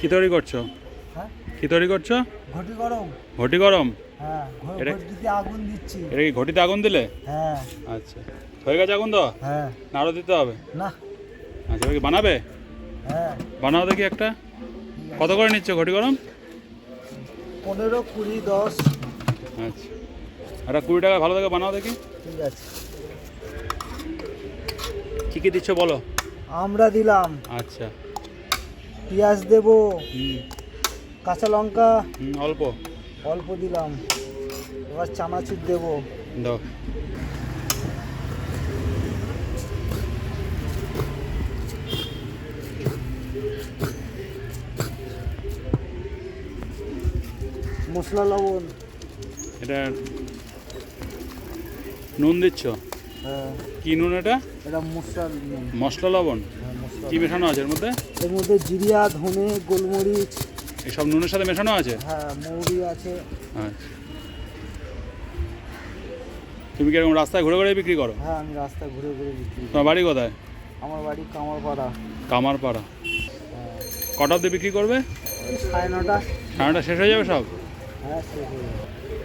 কি তৈরি করছো? হ্যাঁ, কি তৈরি করছো? ঘটি গরম। ঘটি গরম? হ্যাঁ, এটা- ঘটিতে আগুন দিচ্ছি। এটা কি ঘটিতে আগুন দিলে? হ্যাঁ আচ্ছা, হয়ে গেছে আগুন দেওয়া? হ্যাঁ। না আরও দিতে হবে? না। আচ্ছা, এবার কি বানাবে? হ্যাঁ। বানাও দেখি একটা। কত করে নিচ্ছ ঘটি গরম? 15, 20, 10। আচ্ছা, একটা 20 টাকা ভালো থেকে বানাও দেখি। ঠিক আছে। কী কী দিচ্ছ বলো? আমরা দিলাম, আচ্ছা। পেঁয়াজ দেবো, হুম কাঁচা লঙ্কা অল্প অল্প দিলাম, এবার চানাচুর দেবো। দাও। মশলা লবণ। এটা নুন দিচ্ছ? হ্যাঁ, কি নুন এটা? এটা মশলা নুন। মশলা লবণ? হ্যাঁ, মশলা। কি মেশানো আছে এর মধ্যে? এর মধ্যে জিরিয়া, ধনে, গোলমরিচ। এই সব নুনের সাথে মেশানো আছে? হ্যাঁ, মৌরি আছে। আচ্ছা। তুমি কি এরকম রাস্তায় ঘুরে ঘুরে বিক্রি করো? হ্যাঁ, আমি রাস্তায় ঘুরে ঘুরে বিক্রি করি। তোমার বাড়ি কোথায়? আমার বাড়ি কামারপাড়া। কামারপাড়া। হ্যাঁ, কটা অবধি বিক্রি করবে? ওই 9:30। 9:30 শেষ হয়ে যাবে সব? হ্যাঁ, শেষ হয়ে যাবে।